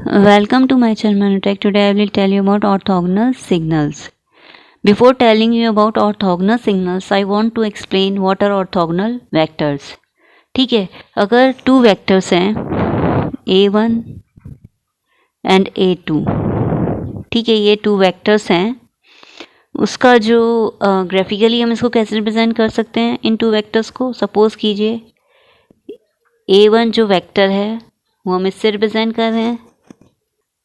Welcome to my channel Manutech. Today I will tell you about orthogonal signals. Before telling you about orthogonal signals, I want to explain what are orthogonal vectors. ठीक है, अगर two vectors हैं A1 and A2, ठीक है, ये two vectors हैं, उसका जो ग्राफिकली हम इसको कैसे रिप्रेजेंट कर सकते हैं इन टू वेक्टर्स को. सपोज कीजिए A1 जो वेक्टर है वो हम इससे रिप्रेजेंट कर रहे हैं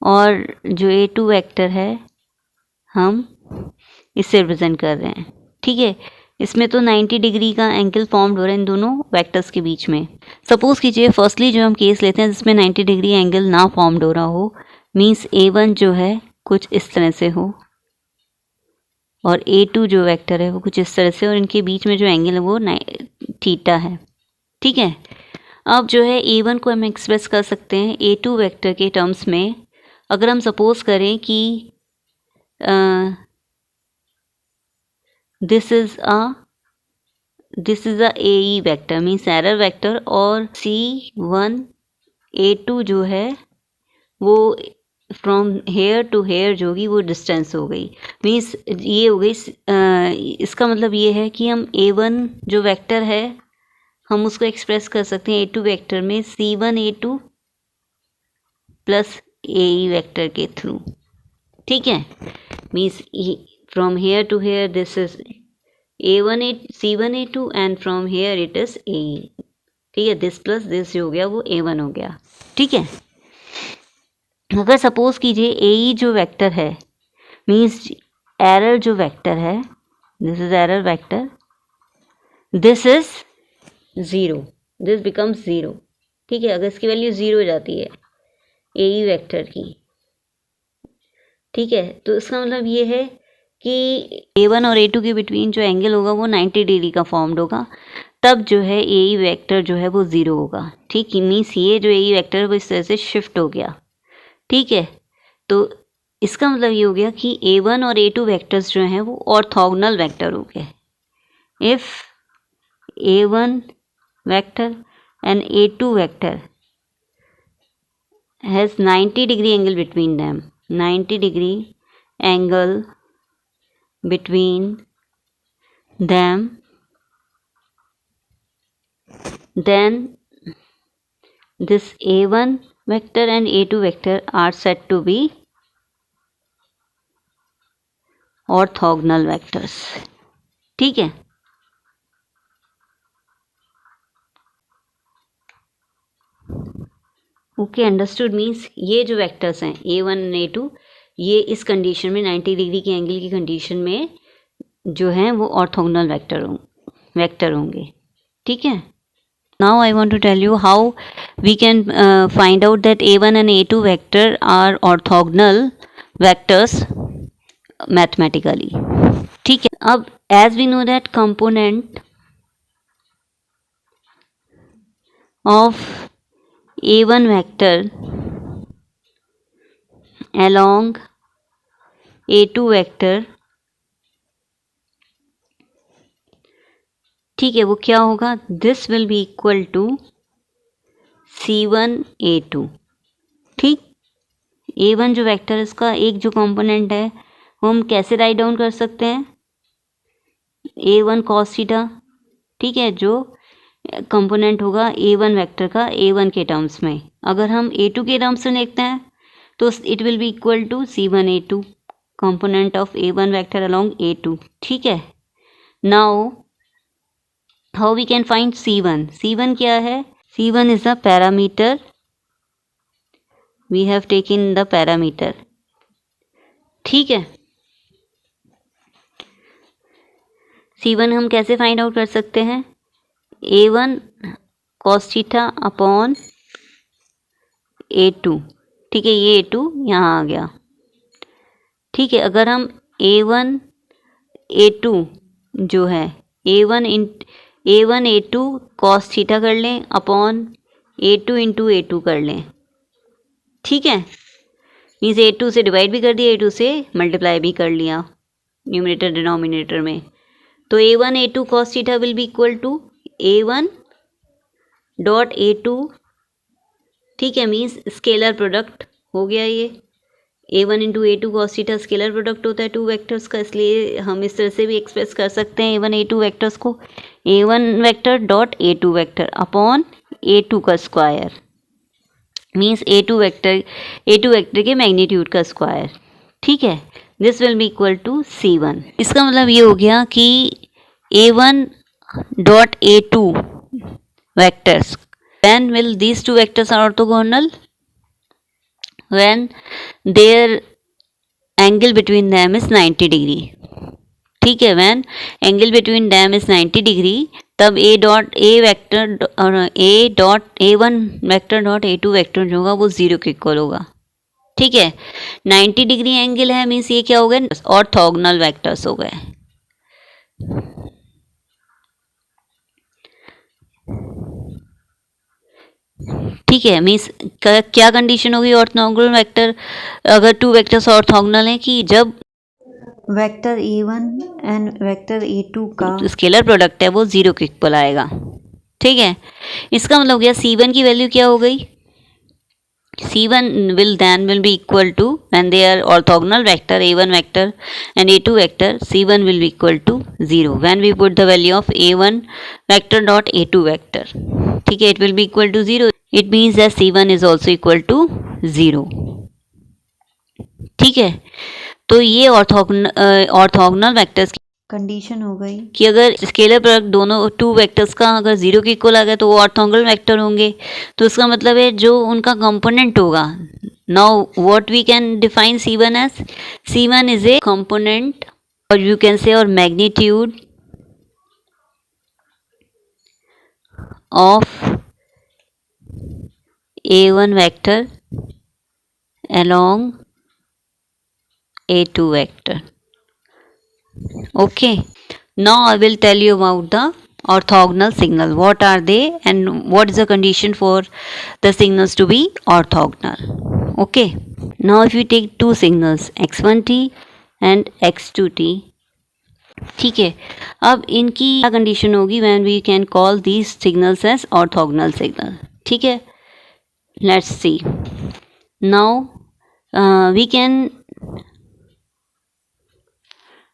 और जो A2 वेक्टर है हम इससे रिप्रेजेंट कर रहे हैं. ठीक है, इसमें तो 90 डिग्री का एंगल फॉर्म्ड हो रहा है इन दोनों वेक्टर्स के बीच में. सपोज कीजिए फर्स्टली जो हम केस लेते हैं जिसमें 90 डिग्री एंगल ना फॉर्म्ड हो रहा हो, मींस A1 जो है कुछ इस तरह से हो और A2 जो वेक्टर है वो कुछ इस तरह से, और इनके बीच में जो एंगल है वो थीटा है. ठीक है, अब जो है A1 को हम एक्सप्रेस कर सकते हैं A2 वेक्टर के टर्म्स में. अगर हम सपोज करें कि this is a AE vector means error vector, और C1 A2 जो है वो फ्रॉम हेयर टू हेयर जो होगी वो डिस्टेंस हो गई. मीन्स ये हो गई, इसका मतलब ये है कि हम A1 जो वेक्टर है हम उसको एक्सप्रेस कर सकते हैं A2 वेक्टर में C1 A2 plus AE vector के थ्रू. ठीक है, means from here to here this is A1 C1 A2 and from here it is AE. ठीक है, दिस प्लस दिस जो हो गया वो A1 हो गया. ठीक है, अगर सपोज कीजिए AE जो वेक्टर है मीन्स एरर जो वेक्टर है, this is error vector, this is 0, this becomes 0. ठीक है, अगर इसकी वैल्यू 0 हो जाती है AE वेक्टर की, ठीक है, तो इसका मतलब ये है कि A1 और A2 के बिटवीन जो एंगल होगा वो 90 डिग्री का फॉर्म्ड होगा, तब जो है AE वेक्टर जो है वो 0 होगा. ठीक है, मीन्स ये जो AE वेक्टर है वो इस तरह से शिफ्ट हो गया. ठीक है, तो इसका मतलब ये हो गया कि A1 और A2 वेक्टर्स जो हैं वो ऑर्थोगोनल वेक्टर हो गए. If A1 vector and A2 vector has 90 degree angle between them, 90 degree angle between them, then this A1 vector and A2 vector are said to be orthogonal vectors. ठीक है, okay, understood. Means ये जो vectors हैं A1 और A2 ये इस condition में 90 degree के एंगल की कंडीशन में जो हैं वो ऑर्थोगोनल वेक्टर होंगे. ठीक है, now I want to tell you how we can find out that A1 and A2 vector are orthogonal vectors mathematically. ठीक है, अब as we know that component of A1 vector along A2 vector, ठीक है, वो क्या होगा, this will be equal to C1 A2. ठीक, A1 जो वेक्टर इसका एक जो कंपोनेंट है वो हम कैसे राइट डाउन कर सकते हैं, A1 cos थीटा. ठीक है, जो कंपोनेंट होगा A1 वेक्टर का A1 के टर्म्स में, अगर हम A2 के टर्म्स में देखते हैं तो it will be equal to C1 A2 component of A1 vector along A2. ठीक है, now how we can find C1. C1 क्या है, C1 is the parameter, we have taken the parameter. ठीक है, C1 हम कैसे फाइंड आउट कर सकते हैं, A1 cos theta upon A2. ठीक है, ये A2 यहाँ आ गया. ठीक है, अगर हम A1 A2 जो है A1 A2 cos थीटा कर लें अपॉन A2 इंटू A2 कर लें. ठीक है, मीन्स A2 से डिवाइड भी कर दिया, A2 से मल्टीप्लाई भी कर लिया न्यूमरेटर डिनोमिनेटर में, तो A1 A2 cos theta will be equal to A1 dot A2. ठीक है, मीन्स स्केलर प्रोडक्ट हो गया ये a1 into a2 cos theta scalar product होता है टू वेक्टर्स का, इसलिए हम इस तरह से भी एक्सप्रेस कर सकते हैं a1 a2 वेक्टर्स को, a1 vector dot a2 vector upon a2 का स्क्वायर, मीन्स a2 वेक्टर के मैग्नीट्यूड का स्क्वायर। ठीक है, this will be equal to c1। इसका मतलब ये हो गया कि a1 dot a2 vectors, when will these two vectors are orthogonal? When their angle between them is 90 degree। ठीक है, when angle between them is 90 degree, तब a डॉट a वेक्टर और a1 vector dot a2 vector जो होगा वो 0 के equal होगा। ठीक है, 90 डिग्री एंगल है, मीन्स ये क्या हो गए, ऑर्थोगोनल वेक्टर्स हो गए। ठीक है, मीन्स क्या कंडीशन होगी ऑर्थोगोनल वेक्टर, अगर टू वेक्टर्स ऑर्थोगोनल हैं, कि जब vector a1 and vector a2 का स्केलर प्रोडक्ट है वो 0 के इक्वल आएगा। ठीक है, इसका मतलब गया c1 की वैल्यू क्या हो गई, c1 will be equal to, when they are orthogonal vector a1 vector and a2 vector, c1 will be equal to 0 when we put the value of a1 vector dot a2 vector। ठीक है, it will be equal to 0, it means that c1 is also equal to 0। ठीक है, तो ये orthogonal vectors की condition हो गई कि अगर स्केलर प्रोडक्ट दोनों टू वेक्टर्स का अगर 0 के इक्वल आ गया तो वो ऑर्थोगोनल वेक्टर होंगे, तो उसका मतलब है जो उनका कंपोनेंट होगा। Now what we can define c1 as, c1 is a component और यू कैन से और magnitude of a1 vector along a2 vector। Okay, now I will tell you about the orthogonal signal. What are they and what is the condition for the signals to be orthogonal? Okay, now if you take two signals x1t and x2t, ठीक है, अब इनकी क्या condition होगी when we can call these signals as orthogonal signal। ठीक है, let's see। Now we can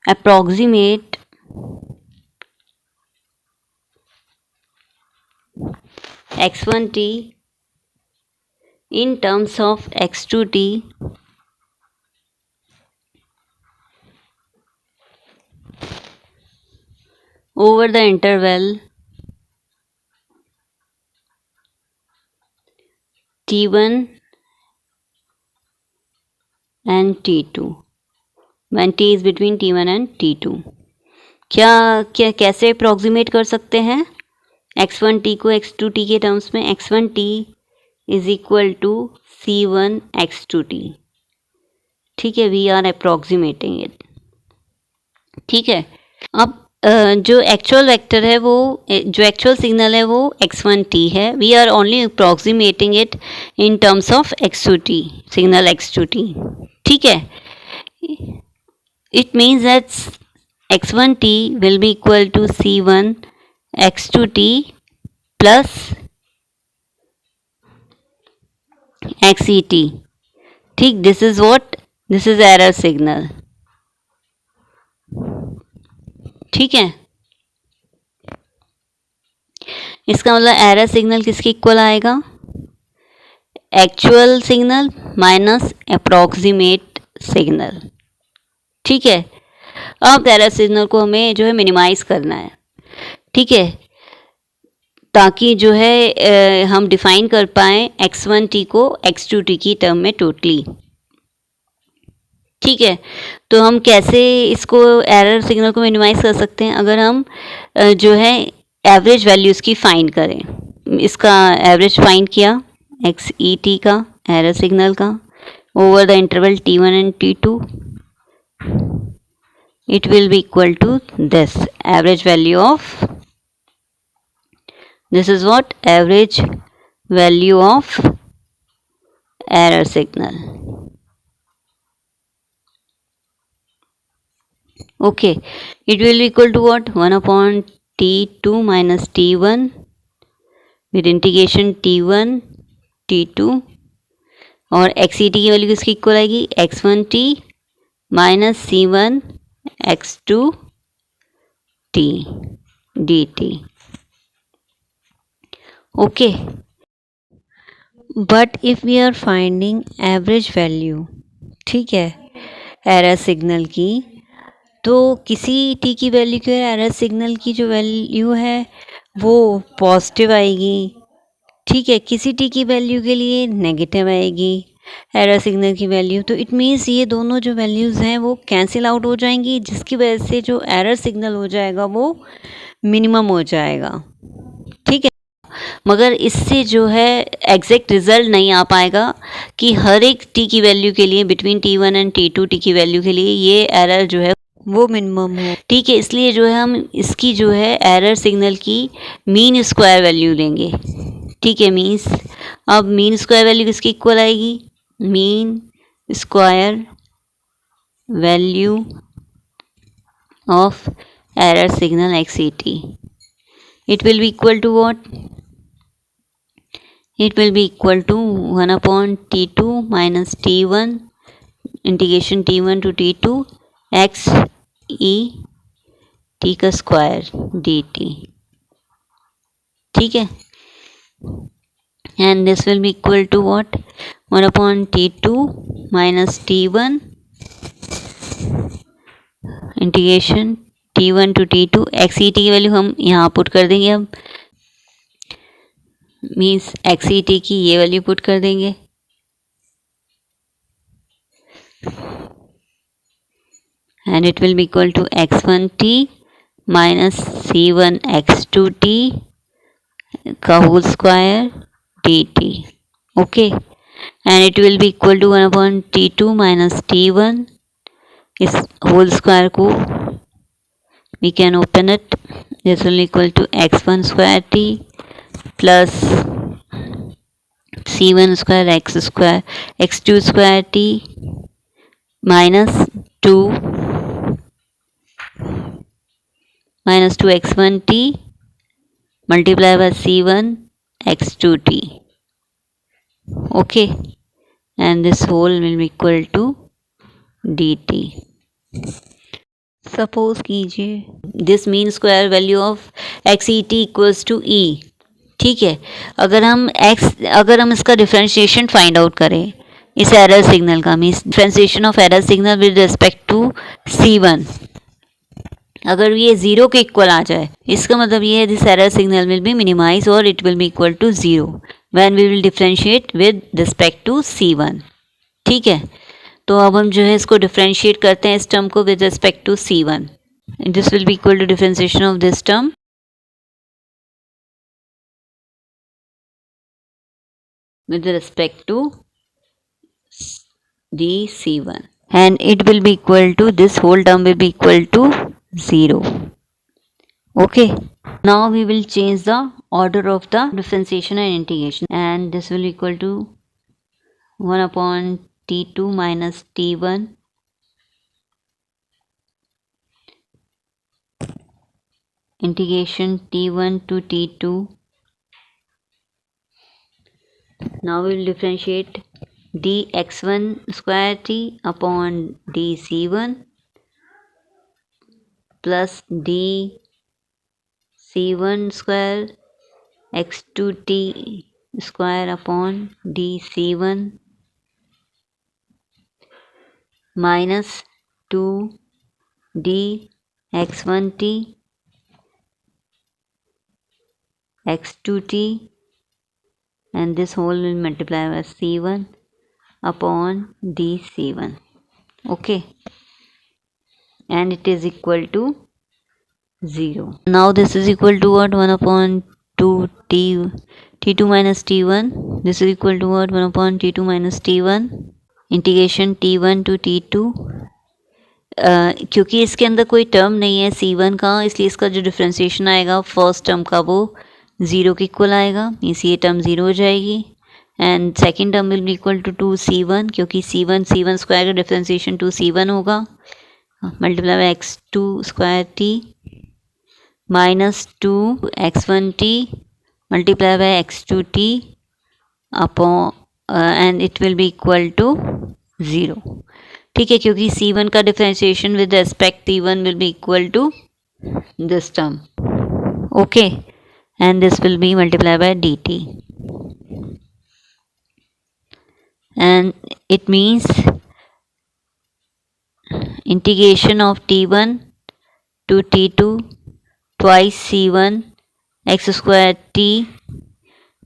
approximate x1t in terms of x2t over the interval t1 and t2 when t is between t1 and t2। क्या कैसे approximate कर सकते हैं x1t को x2t के terms में, x1t is equal to c1 x2t। ठीक है, वी आर अप्रॉक्सीमेटिंग इट। ठीक है, अब जो एक्चुअल वेक्टर है वो, जो एक्चुअल सिग्नल है वो x1t है, we are only approximating it in terms of x2t, signal x2t। ठीक है, it means that x1t will be equal to c1 x2t plus xet। ठीक, this is what, this is error signal। ठीक है, इसका मतलब error signal किसके equal आएगा, actual signal minus approximate signal. ठीक है, अब एरर सिग्नल को हमें जो है मिनिमाइज करना है। ठीक है, ताकि जो है हम डिफाइन कर पाएँ x1t को x2t की टर्म में टोटली। ठीक है, तो हम कैसे इसको एरर सिग्नल को मिनिमाइज कर सकते हैं, अगर हम जो है एवरेज वैल्यूज़ की फाइंड करें। इसका एवरेज फाइंड किया XET का एरर सिग्नल का over the interval t1 and t2, it will be equal to this average value of, this is what, average value of error signal। Okay, it will be equal to what, 1 upon t2 minus t1 with integration t1 t2 और x E T की value किसकी equal आएगी, x1t minus c1 x2t dt. Okay, but if we are finding average value, ठीक है, error signal की, तो किसी T की वैल्यू के एरर सिग्नल की जो वैल्यू है वो पॉजिटिव आएगी, ठीक है, किसी टी की वैल्यू के लिए नेगेटिव आएगी एरर सिग्नल की वैल्यू. तो इट मीन्स ये दोनों जो वैल्यूज़ हैं वो कैंसिल आउट हो जाएंगी, जिसकी वजह से जो एरर सिग्नल हो जाएगा वो मिनिमम हो जाएगा, ठीक है. मगर इससे जो है एग्जैक्ट रिजल्ट नहीं आ पाएगा कि हर एक टी की वैल्यू के लिए between t1 and t2 T की वैल्यू के लिए ये एरर जो है वो मिनिमम हो, ठीक है. इसलिए जो है हम इसकी जो है एरर सिग्नल की मीन स्क्वायर वैल्यू लेंगे, ठीक है. मीन्स अब मीन स्क्वायर वैल्यू किसकी इक्वल आएगी, mean square value of error signal XET. It will be equal to what? It will be equal to 1 upon t2 minus t1 integration t1 to t2 x e t का square dt, ठीक है. And this will be equal to what? 1 upon t2 minus t1 integration t1 to t2 x E T की value हम यहाँ put कर देंगे. अब means x E T की ये वैल्यू पुट कर देंगे, and it will be equal to x1t minus c1 x2t का whole square dt. Okay, and it will be equal to 1 upon t2 minus t1. इस whole square को we can open it. This will equal to x1 square t plus c1 square x square x2 square t minus 2 x1 t multiplied by c1 x2 t. Okay, and this whole will be equal to dt. Suppose कीजिए this mean square value of X E T equals to E, ठीक है. अगर हम इसका differentiation find out करें इस error signal का, means differentiation of error signal with respect to C1, अगर ये ज़ीरो के इक्वल आ जाए, इसका मतलब ये है this error signal will be minimize और it will be equal to zero when we will differentiate with respect to C1, ठीक है. तो अब हम जो है इसको डिफ्रेंशिएट करते हैं इस टर्म को with respect to C1. This will be equal to differentiation of this term with respect to dC1, and it will be equal to, this whole term will be equal to 0. Okay, now we will change the order of the differentiation and integration, and this will equal to 1 upon t2 minus t1 integration t1 to t2. Now we will differentiate dx1 square t upon dc1 plus dc1 square x2t square upon dc1 minus 2 dx1t x2t, and this whole will multiply by C1 upon dC1. Okay, and it is equal to 0. Now this is equal to what? 1 upon 2 t2 minus t1. This is equal to what? 1 upon t2 minus t1 integration t1 to t2. क्योंकि इसके अंदर कोई term नहीं है C1 का, इसलिए इसका जो डिफ्रेंशिएशन आएगा फर्स्ट टर्म का वो 0 के इक्वल आएगा, मीन्स ये टर्म 0 हो जाएगी. And second term will be equal to 2C1, क्योंकि C1 स्क्वायर का डिफ्रेंशिएशन 2C1 होगा, multiply by x2 square t minus 2 x1t multiply by x2t upon and it will be equal to 0. ठीक है, क्योंकि C1 का differentiation with respect T1 will be equal to this term. Okay, and this will be multiplied by dt, and it means integration of t1 to t2 twice c1 x square t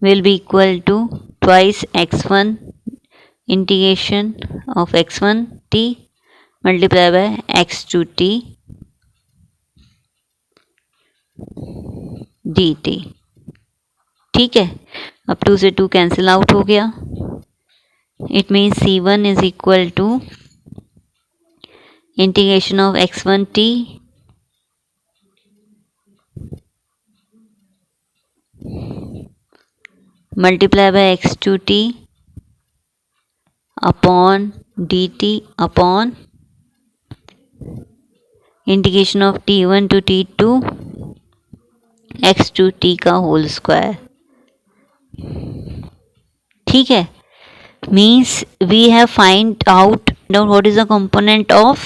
will be equal to twice x1 integration of x1 t multiplied by x2 t dt. ठीक है, अब 2 से 2 cancel out हो गया. It means C1 is equal to integration of x1 t multiply by x2 t upon dt upon integration of t1 to t2 x2 t का whole square. ठीक है, means we have find out what is the component of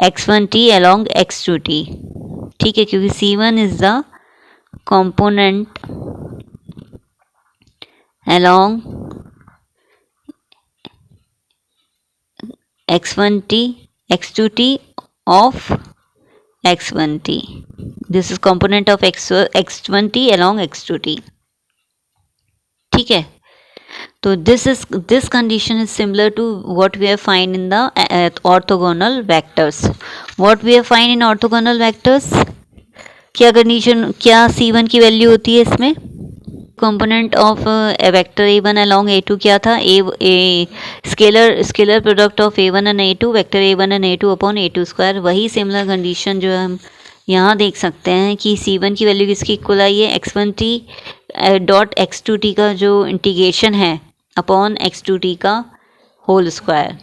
x1t along x2t. ठीक है, क्योंकि C1 is the component along x1t x2t of x1t. This is component of x1t along x2t. ठीक है, तो this condition is similar to what we have find in the orthogonal vectors. What we have find in orthogonal vectors, क्या condition, क्या C1 की value होती है इसमें? Component of vector A1 along A2 क्या था? Scalar product of A1 and A2 vector A1 and A2 upon A2 square. वही similar condition जो हम यहाँ देख सकते हैं कि C1 की वैल्यू किसकी इक्वल आई है? x1t डॉट x2t का जो इंटीग्रेशन है अपॉन x2t का होल स्क्वायर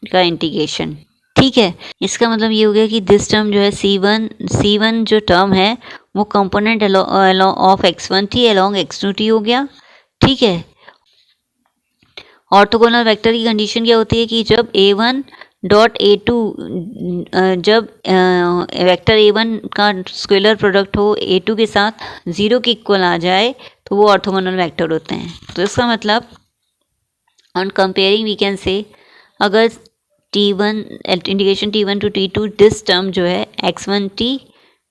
का इंटीग्रेशन. ठीक है, इसका मतलब ये हो गया कि दिस टर्म जो है C1 जो टर्म है वो component of x1t along x2t हो गया. ठीक है, ऑर्थोगोनल वेक्टर की कंडीशन क्या होती है कि जब A1 डॉट A2 जब वेक्टर A1 का स्केलर प्रोडक्ट हो A2 के साथ 0 के इक्वल आ जाए तो वो ऑर्थोगोनल वेक्टर होते हैं. तो इसका मतलब ऑन कंपेयरिंग वी कैन से अगर T1 integration T1 to T2 this term जो है x1t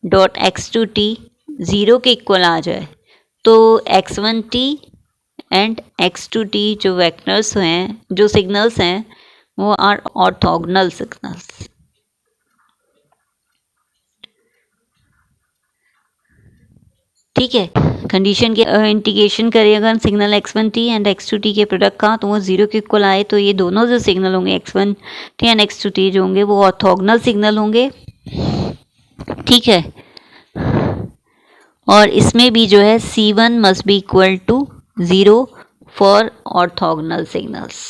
डॉट x2t 0 के इक्वल आ जाए तो x1t एंड x2t जो वेक्टर्स हैं, जो सिग्नल्स हैं, वो आर ऑर्थोगोनल सिग्नल्स. ठीक है, कंडीशन के इंटीग्रेशन करें अगर सिग्नल x1t एंड x2t के प्रोडक्ट का तो वो 0 के इक्वल आए तो ये दोनों जो सिग्नल होंगे x1t एंड x2t जो होंगे वो ऑर्थोगोनल सिग्नल होंगे. ठीक है, और इसमें भी जो है C1 must be equal to 0 for orthogonal signals.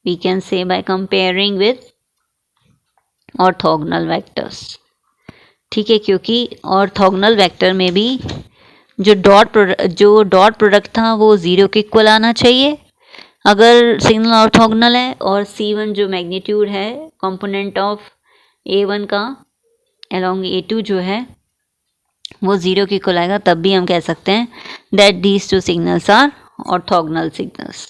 We can say by comparing with orthogonal vectors. ठीक है, क्योंकि ऑर्थोगोनल वेक्टर में भी जो डॉट प्रोडक्ट था वो 0 के इक्वल आना चाहिए अगर सिग्नल ऑर्थोगोनल है, और C1 जो मैग्नीट्यूड है कंपोनेंट ऑफ A1 का अलॉन्ग A2 जो है वो 0 के इक्वल आएगा. तब भी हम कह सकते हैं that these two signals are orthogonal signals.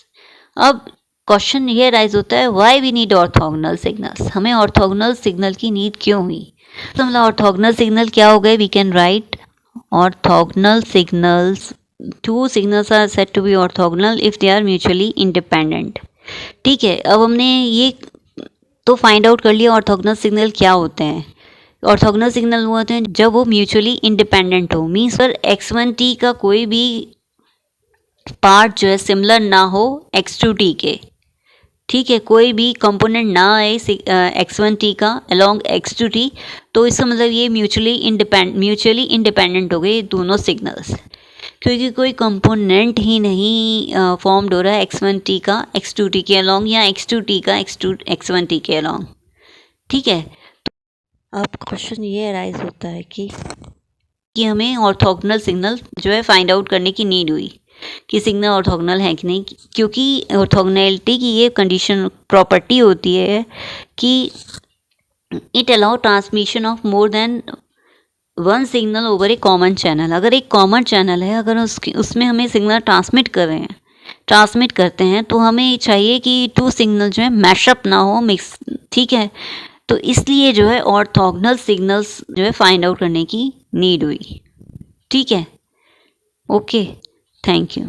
अब क्वेश्चन ये राइज होता है why we need orthogonal signals. हमें ऑर्थोगोनल सिग्नल की नीड क्यों हुई? तो मतलब ऑर्थोगोनल सिग्नल क्या हो गए? We can write orthogonal signals, two signals are said to be orthogonal if they are mutually independent. ठीक है, अब हमने ये तो फाइंड आउट कर लिया ऑर्थोगोनल सिग्नल क्या होते हैं. ऑर्थोगोनल सिग्नल वो होते हैं जब वो म्यूचुअली इंडिपेंडेंट हो. मीन्स पर x1t का कोई भी पार्ट जो है सिमिलर ना हो x2t के. ठीक है, कोई भी कंपोनेंट ना आए x1t का अलॉन्ग x2t तो इसका मतलब ये म्यूचुअली इंडिपेंडेंट हो गए दोनों सिग्नल्स, क्योंकि कोई कंपोनेंट ही नहीं फॉर्म्ड हो रहा है x1t का x2t के अलॉन्ग या x2t का x1t के अलॉन्ग. ठीक है, अब क्वेश्चन ये अराइज होता है कि कि हमें ऑर्थोगोनल सिग्नल जो है फाइंड आउट करने की नीड हुई कि सिग्नल ऑर्थोगोनल है कि नहीं, क्योंकि ऑर्थोगोनैलिटी की ये कंडीशन प्रॉपर्टी होती है कि it allow transmission of more than one signal over A common channel. अगर एक कॉमन चैनल है, अगर उसमें हमें सिग्नल ट्रांसमिट करते हैं तो हमें चाहिए कि टू सिग्नल जो है मैशअप ना हो, मिक्स, ठीक है। तो इसलिए जो है ऑर्थोगोनल सिग्नल्स जो है फाइंड आउट करने की नीड हुई, ठीक है। Okay, thank you.